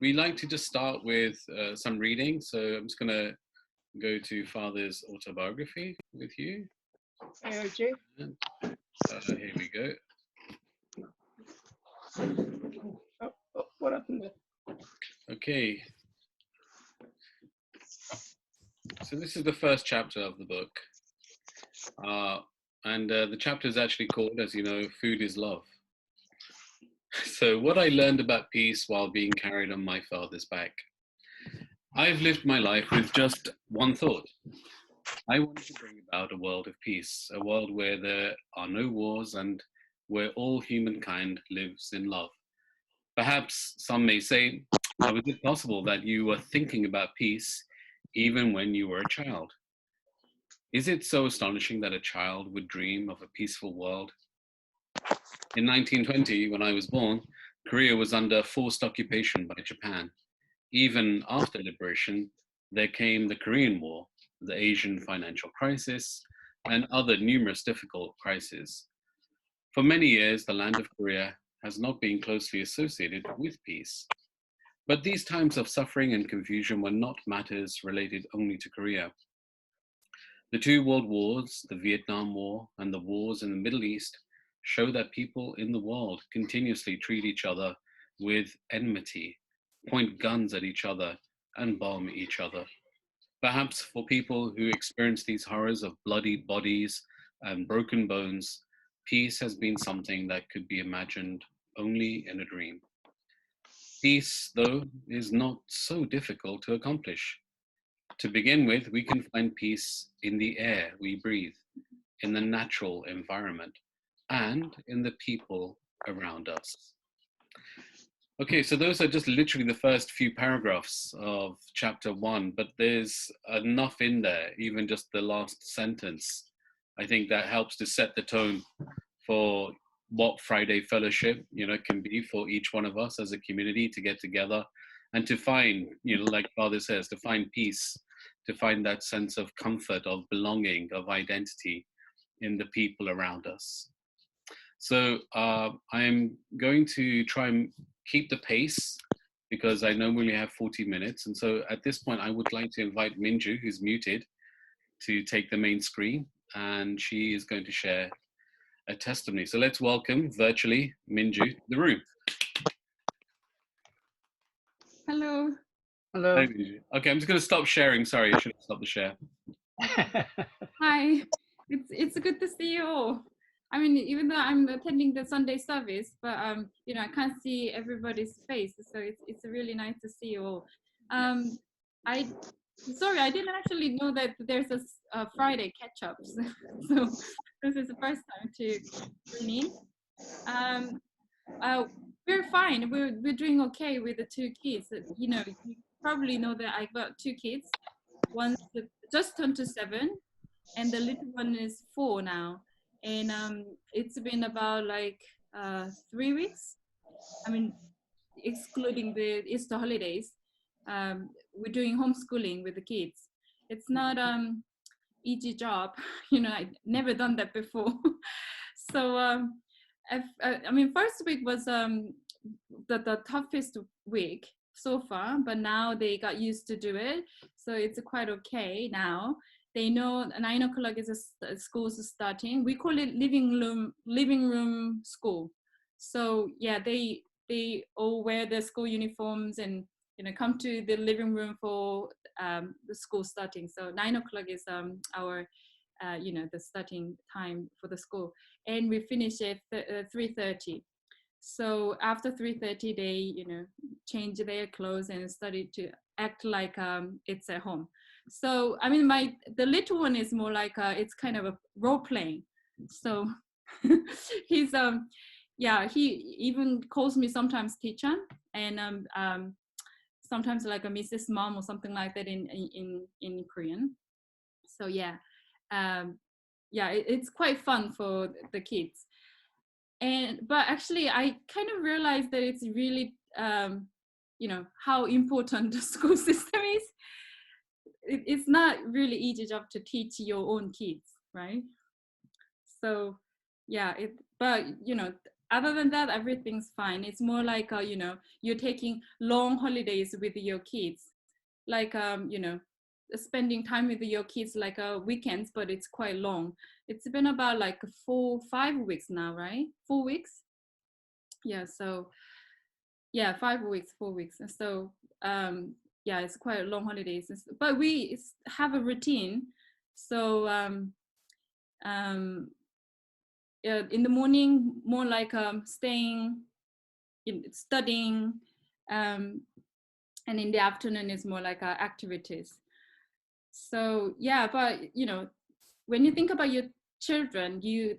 we like to just start with some reading. So I'm just going to go to Father's autobiography with you. Hey, OJ. And, here we go. Oh, what happened there? Okay. So this is the first chapter of the book. And the chapter is actually called, as you know, Food is Love. So what I learned about peace while being carried on my father's back. I've lived my life with just one thought. I want to bring about a world of peace, a world where there are no wars and where all humankind lives in love. Perhaps some may say, how is it possible that you were thinking about peace even when you were a child? Is it so astonishing that a child would dream of a peaceful world? In 1920, when I was born, Korea was under forced occupation by Japan. Even after liberation, there came the Korean War, the Asian financial crisis, and other numerous difficult crises. For many years, the land of Korea has not been closely associated with peace. But these times of suffering and confusion were not matters related only to Korea. The two world wars, the Vietnam War and the wars in the Middle East, show that people in the world continuously treat each other with enmity, point guns at each other, and bomb each other. Perhaps for people who experience these horrors of bloody bodies and broken bones, peace has been something that could be imagined only in a dream. Peace, though, is not so difficult to accomplish. To begin with, we can find peace in the air we breathe, in the natural environment, and in the people around us. Okay, so those are just literally the first few paragraphs of chapter 1, but there's enough in there, even just the last sentence. I think that helps to set the tone for what Friday Fellowship, can be for each one of us as a community to get together and to find, like Father says, to find peace, to find that sense of comfort, of belonging, of identity in the people around us. So I'm going to try and keep the pace because I normally have 40 minutes. And so at this point, I would like to invite Minjoo, who's muted, to take the main screen, and she is going to share a testimony. So let's welcome virtually Minjoo to the room. Hello. Hello. Hi, Minjoo. Okay, I'm just going to stop sharing. Sorry, I should have stopped the share. Hi. It's good to see you all. I mean, even though I'm attending the Sunday service, but I can't see everybody's face, so it's really nice to see you all. Sorry, I didn't actually know that there's a Friday catch-up, so this is the first time to tune in. We're fine. We're doing okay with the two kids. You probably know that I got two kids. One's just turned to 7, and the little one is 4 now. And it's been about 3 weeks. I mean, excluding the Easter holidays. We're doing homeschooling with the kids. It's not easy job. I've never done that before. So first week was the toughest week so far, but now they got used to do it, so it's quite okay now. They know 9 o'clock is school's starting. We call it living room school. So yeah, they all wear their school uniforms and come to the living room for the school starting. So 9 o'clock is our the starting time for the school, and we finish at 3:30. So after 3:30, they change their clothes and started to act like it's at home. So I mean, the little one is more like it's kind of a role playing. So he's he even calls me sometimes teacher, and sometimes like a Mrs. Mom or something like that in Korean. So yeah, it's quite fun for the kids. But actually, I kind of realized that it's really how important the school system is. It's not really easy job to teach your own kids, right? So yeah, but other than that, everything's fine. It's more like, you're taking long holidays with your kids, like, spending time with your kids like weekends, but it's quite long. It's been about like 5 weeks now, right? 4 weeks. Yeah. So yeah, 5 weeks, 4 weeks. And so yeah, it's quite long holidays, but we have a routine. So in the morning, more like staying, studying, and in the afternoon is more like activities. So yeah, but when you think about your children, you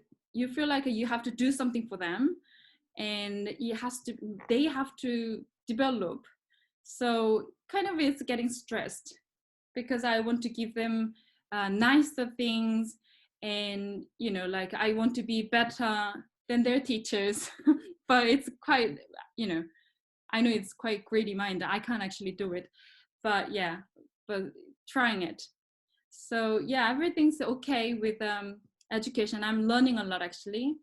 feel like you have to do something for them, and they have to develop. So kind of it's getting stressed, because I want to give them nicer things, and like I want to be better than their teachers. But it's quite, I know it's quite greedy mind. I can't actually do it, but yeah, but trying it. So yeah, everything's okay with education. I'm learning a lot, actually.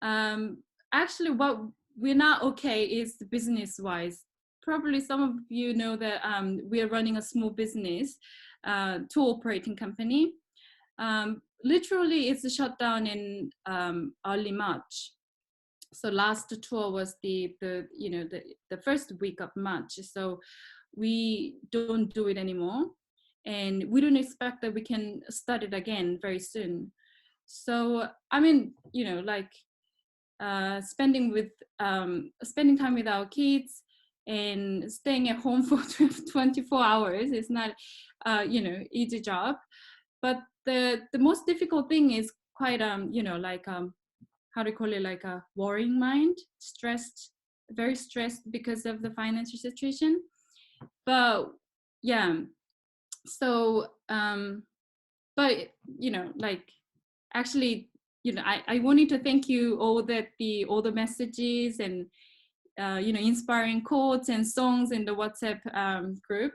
Actually, what we're not okay is business wise. Probably some of you know that we are running a small business, tour operating company. Literally, it's shut down in early March. So last tour was the first week of March. So we don't do it anymore, and we don't expect that we can start it again very soon. So I mean, like spending time with our kids and staying at home for 24 hours is not easy job. But the most difficult thing is quite like how do you call it, like a worrying mind, stressed, very stressed because of the financial situation. But yeah, so but like actually, I wanted to thank you all the messages and inspiring quotes and songs in the WhatsApp group.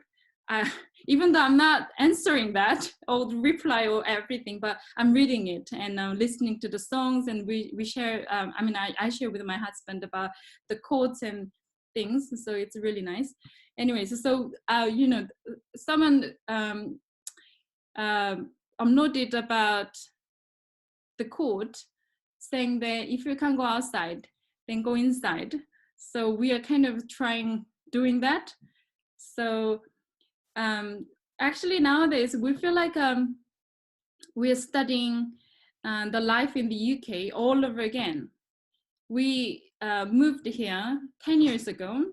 Even though I'm not answering that or reply or everything, but I'm reading it and listening to the songs, and we share. I share with my husband about the quotes and things, so it's really nice. Anyways, so someone noted about the quote saying that if you can't go outside, then go inside. So we are kind of doing that. So actually nowadays we feel like we are studying the life in the UK all over again. We moved here 10 years ago,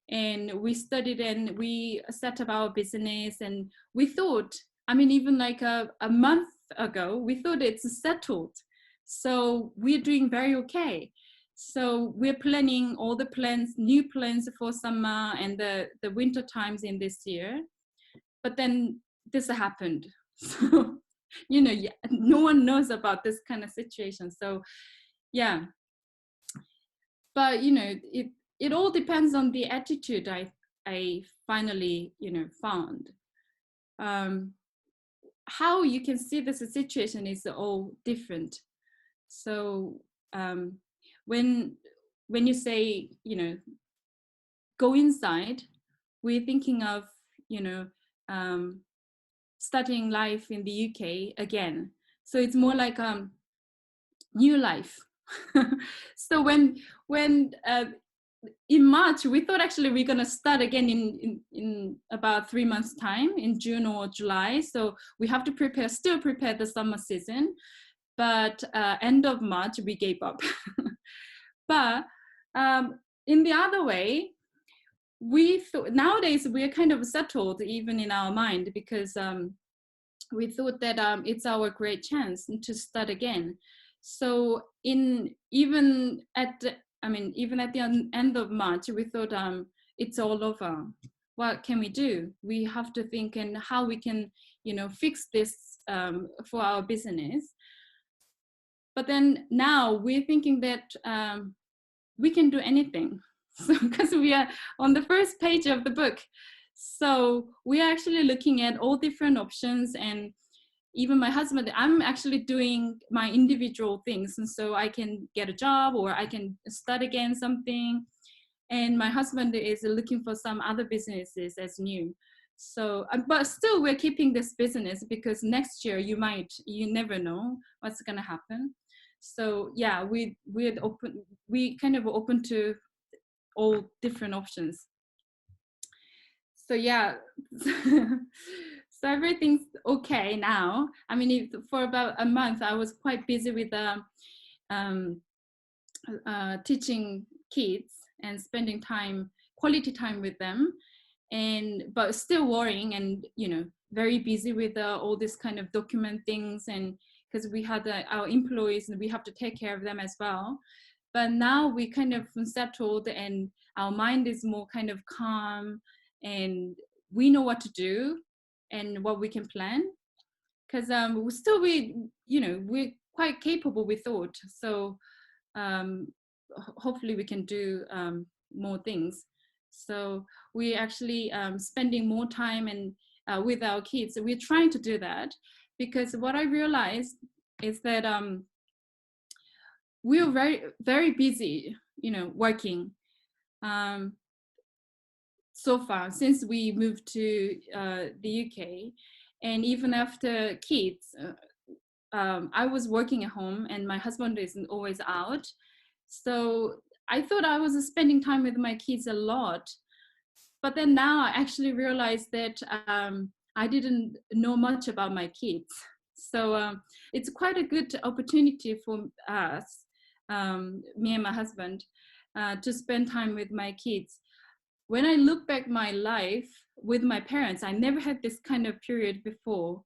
and we studied and we set up our business, and we thought, even like a month ago, we thought it's settled. So we're doing very okay. So we're planning all the new plans for summer and the winter times in this year. But then this happened. So, no one knows about this kind of situation. So yeah. But, it all depends on the attitude I finally, found. How you can see this situation is all different. So when you say, go inside, we're thinking of, starting life in the UK again. So it's more like new life. So when in March, we thought actually we're going to start again in about 3 months time, in June or July. So we have to still prepare the summer season. But end of March, we gave up. But in the other way, we thought nowadays we are kind of settled even in our mind, because we thought that it's our great chance to start again. So even at the end of March, we thought it's all over. What can we do? We have to think and how we can, fix this for our business. But then now we're thinking that we can do anything. So because we are on the first page of the book. So we are actually looking at all different options, and even my husband, I'm actually doing my individual things, and so I can get a job or I can start again something. And my husband is looking for some other businesses as new. So, but still we're keeping this business because next year you never know what's gonna happen. So yeah, we kind of open to all different options. So yeah, so everything's okay now. I mean, for about a month, I was quite busy with um, teaching kids and spending quality time with them, but still worrying and very busy with all this kind of document things, and because we had our employees and we have to take care of them as well. But now we kind of settled and our mind is more kind of calm, and we know what to do and what we can plan, because we're quite capable, we thought. So hopefully we can do more things. So we actually spending more time and with our kids. We're trying to do that because what I realized is that we're very, very busy, working so far since we moved to the UK. And even after kids, I was working at home and my husband isn't always out. So I thought I was spending time with my kids a lot. But then now I actually realized that I didn't know much about my kids. So it's quite a good opportunity for us, me and my husband, to spend time with my kids. When I look back my life with my parents, I never had this kind of period before.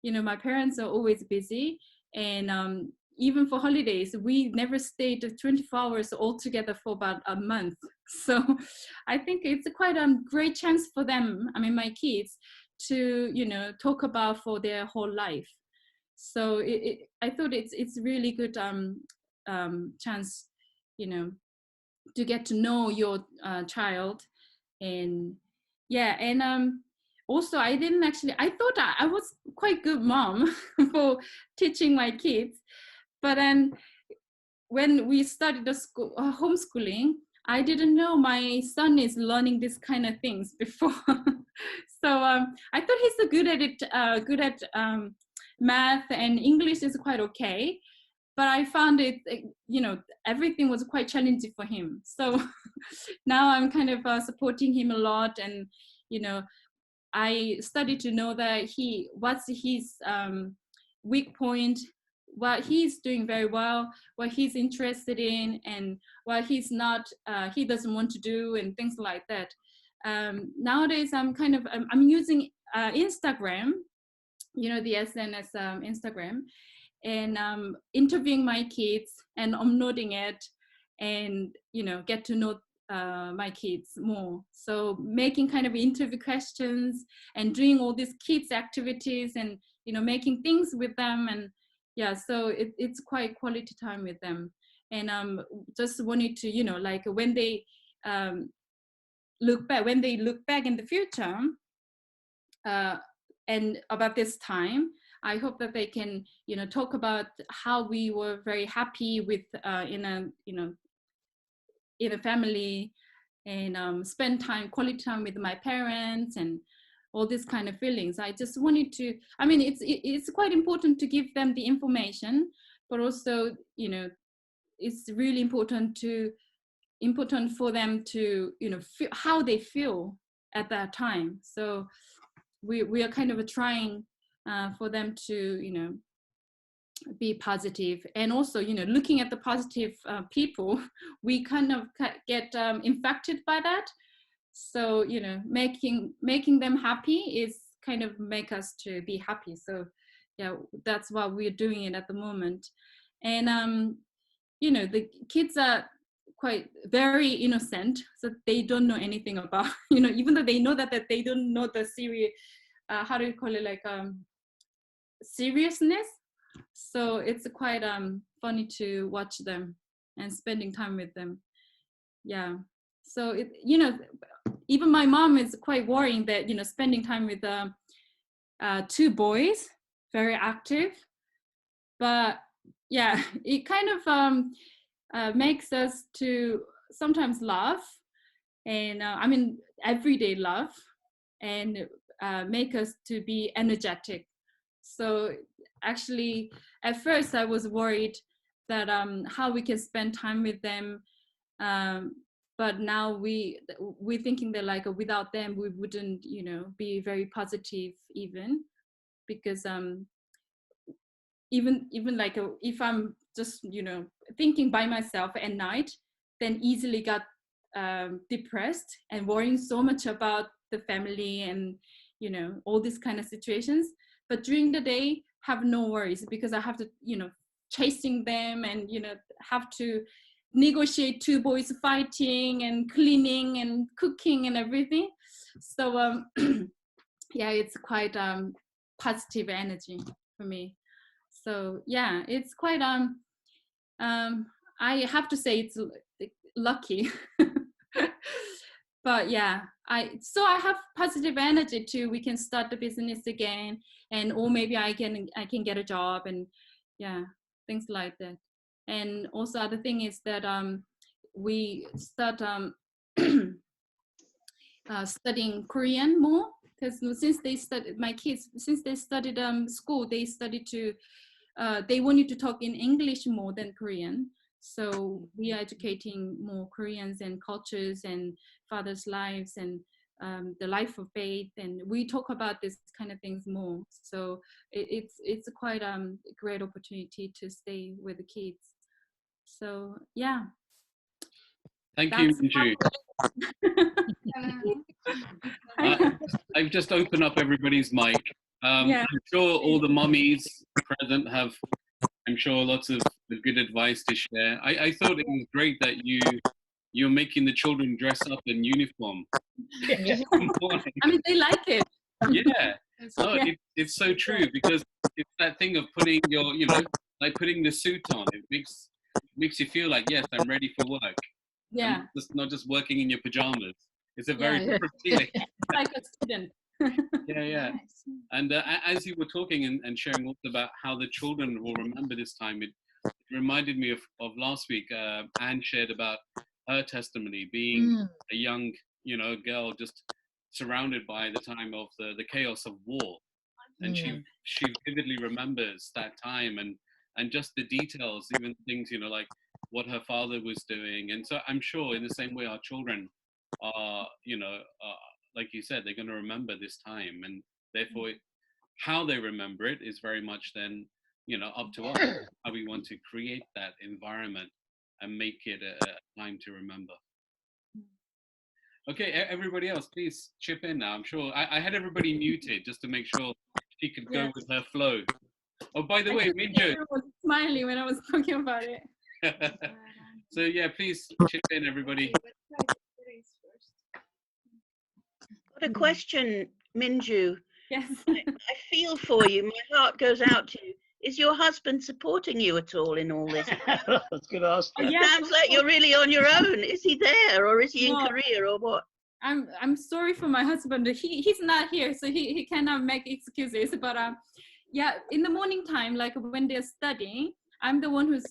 My parents are always busy, and even for holidays, we never stayed 24 hours all together for about a month. So I think it's quite a great chance for them, I mean, my kids, to, talk about for their whole life. So I thought it's really good chance, to get to know your child. And yeah, and also I thought I was quite good mom for teaching my kids. But then when we started the school homeschooling, I didn't know my son is learning this kind of things before. So I thought he's good at it, good at math, and English is quite okay. But I found it, everything was quite challenging for him. So now I'm kind of supporting him a lot, and I started to know that what's his weak point, what he's doing very well, what he's interested in, and what he's not, he doesn't want to do, and things like that. Nowadays, I'm using Instagram, the SNS Instagram, and interviewing my kids and uploading it, and get to know my kids more. So making kind of interview questions and doing all these kids activities, and making things with them. And yeah, so it's quite quality time with them. And just wanted to like when they look back in the future, and about this time, I hope that they can talk about how we were very happy with in a family, and spend quality time with my parents, and all these kind of feelings. I just wanted to, I mean, it's quite important to give them the information, but also it's really important for them to feel how they feel at that time. So we are kind of trying for them to be positive, and also looking at the positive people, we kind of get infected by that. So making them happy is kind of make us to be happy. So yeah, that's why we're doing it at the moment. And the kids are quite very innocent, so they don't know anything about even though they know that they don't know the serious how do you call it, like seriousness. So it's quite funny to watch them and spending time with them. Yeah. So even my mom is quite worrying that spending time with two boys, very active. But yeah, it kind of makes us to sometimes laugh, and I mean everyday laugh, and make us to be energetic. So actually, at first I was worried that how we can spend time with them, but now we're thinking that like without them we wouldn't, you know, be very positive even, because even like if I'm just, you know, thinking by myself at night, then easily got depressed and worrying so much about the family and, you know, all these kind of situations. But during the day have no worries, because I have to, you know, chasing them and, you know, have to negotiate two boys fighting and cleaning and cooking and everything. So yeah, it's quite positive energy for me. So yeah, it's quite I have to say it's lucky. But yeah, I have positive energy too. We can start the business again, and or maybe I can get a job, and yeah, things like that. And also other thing is that we start studying Korean more, because since they studied, my kids, since they studied school, they studied to they wanted to talk in English more than Korean. So we are educating more Koreans and cultures and fathers' lives and the life of faith, and we talk about this kind of things more. So it's quite a great opportunity to stay with the kids. So yeah. Thank you, Minjoo. I've just opened up everybody's mic. Yeah. I'm sure all the mummies present have, I'm sure, lots of good advice to share. I thought it was great that you're making the children dress up in uniform. Yeah. I mean, they like it. Yeah. No, it's so true, because it's that thing of putting your, you know, like putting the suit on. It makes you feel like, yes, I'm ready for work. Yeah. Not just working in your pajamas. It's a very Yeah. different feeling. Like a student. Yeah. And as you were talking and sharing also about how the children will remember this time, it reminded me of last week. Anne shared about her testimony, being a young, you know, girl just surrounded by the time of the chaos of war, and she vividly remembers that time and just the details, even things, you know, like what her father was doing. And so I'm sure in the same way our children are, you know, like you said, they're going to remember this time, and therefore how they remember it is very much then, you know, up to us how we want to create that environment and make it a time to remember. Okay, everybody else, please chip in now. I'm sure I had everybody muted just to make sure she could go with her flow. Oh, by the way, Minjoo. Everyone was smiling when I was talking about it. So yeah, please chip in, everybody. Got a question, Minjoo. Yes. I feel for you. My heart goes out to you. Is your husband supporting you at all in all this? That's good ask. Oh, yes, Sounds like you're really on your own. Is he there, or is he in No. Korea, or what? I'm sorry for my husband. He's not here, so he cannot make excuses. But yeah, in the morning time, like when they're studying, I'm the one who's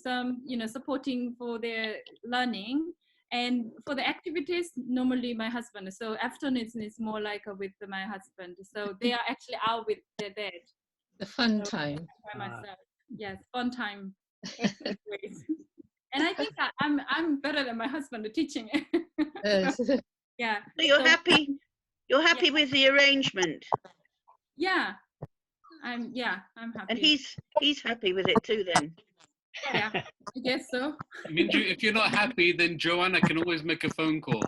you know, supporting for their learning, and for the activities normally my husband. So afternoons is more like with my husband. So they are actually out with their dad. The fun time. By myself. Yes, fun time. And I think I'm better than my husband at teaching. So, yeah. So you're happy. You're happy with the arrangement. Yeah. I'm happy. And he's happy with it too then. Yeah, I guess so. Minjoo, if you're not happy, then Joanna can always make a phone call.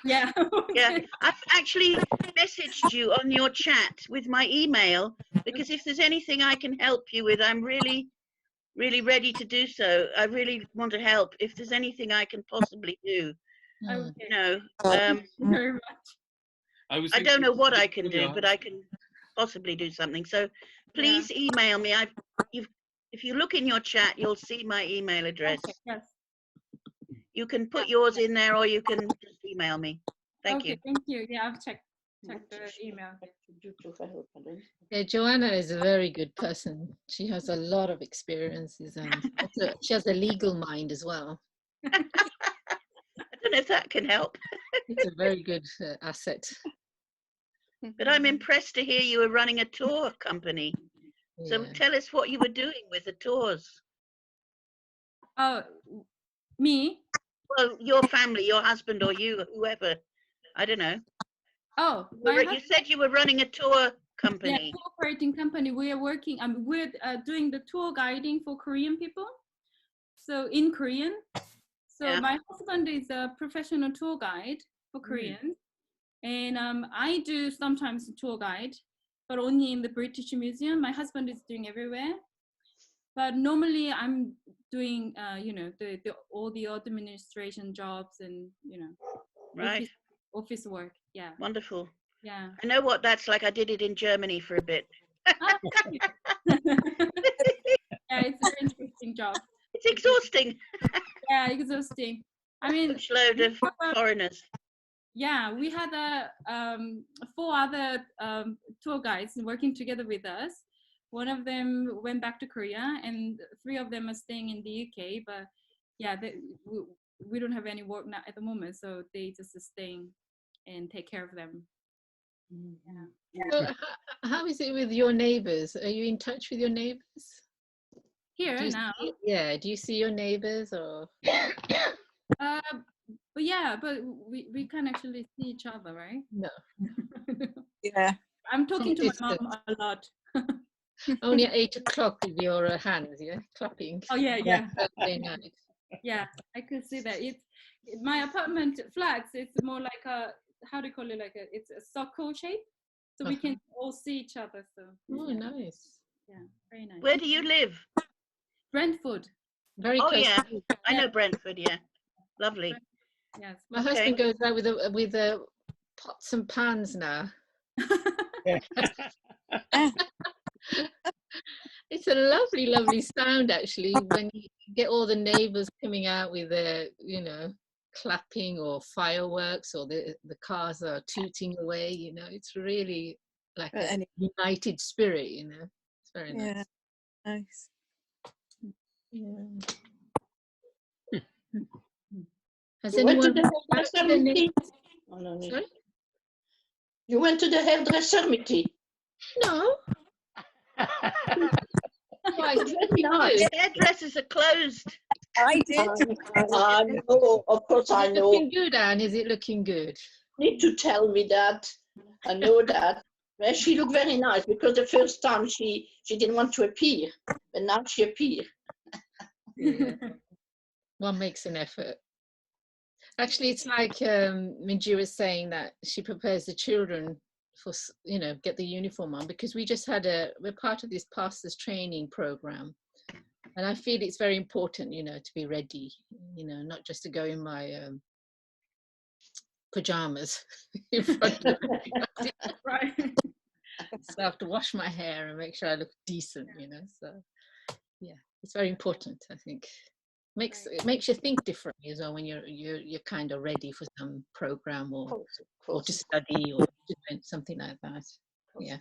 Yeah. Yeah, I've actually messaged you on your chat with my email, because if there's anything I can help you with, I'm really ready to do so. I really want to help if there's anything I can possibly do. Okay. You know, Thank you very much. I don't know what I can do, but I can possibly do something. So please email me. If you look in your chat, you'll see my email address. Okay, yes. You can put yours in there, or you can just email me. Thank you. Thank you. Yeah, I've checked the email. Yeah, Joanna is a very good person. She has a lot of experiences and also she has a legal mind as well. I don't know if that can help, It's a very good asset. but I'm impressed to hear you were running a tour company. So Yeah. tell us what you were doing with the tours. Oh, me? Well, your family, your husband or you, whoever. I don't know. Oh, You said you were running a tour company. tour operating company. We are working. We're doing the tour guiding for Korean people. So in Korean. So Yeah. my husband is a professional tour guide for Korean, and I do sometimes tour guide, but only in the British Museum. My husband is doing everywhere. But normally I'm doing, all the administration jobs and, Right. office work. Yeah. Wonderful. Yeah. I know what that's like. I did it in Germany for a bit. Yeah, it's a very interesting job. It's exhausting. Yeah, exhausting. I mean, Huge load of foreigners. yeah, we had 4 other tour guides working together with us. One of them went back to Korea, and 3 of them are staying in the UK. But yeah, we don't have any work now at the moment, so they just staying and take care of them. Yeah. So how is it with your neighbors? Are you in touch with your neighbors? Here now. Do you see your neighbors or? But yeah, but we can actually see each other, right? No. Yeah. I'm talking to my mom a lot. Only at 8 o'clock with your hands, yeah, clapping. Oh yeah. Thursday night. Yeah, I could see that. It's my apartment flats. It's more like a, how do you call it? Like it's a circle shape, so we can all see each other. So. Oh, nice. Yeah, very nice. Where do you live? Brentford. Very Oh close. yeah, I know Brentford. Yeah, lovely. Yes. My husband goes out with pots and pans now. It's a lovely, lovely sound actually when you get all the neighbours coming out with their, clapping or fireworks, or the cars are tooting away. It's really like a united spirit. It's very nice. Nice. Yeah. Has You went to anyone the hairdresser meeting? Oh, no, no. Sorry? You went to the hairdresser meeting? No. Why? Very nice. The hairdressers are closed. I did. I know, of course I Is it know. looking good, Anne? Is it looking good? Need to tell me that. I know that. Well, she looked very nice because the first time she didn't want to appear, but now she appeared. Yeah. One makes an effort. Actually, it's like Minjoo was saying that she prepares the children for, get the uniform on, because we're part of this pastors training program. And I feel it's very important, to be ready, not just to go in my pajamas in front of everybody. Right. So I have to wash my hair and make sure I look decent, So, yeah, it's very important, I think. It makes you think differently as well when you're kind of ready for some program or to study or something like that. Yeah.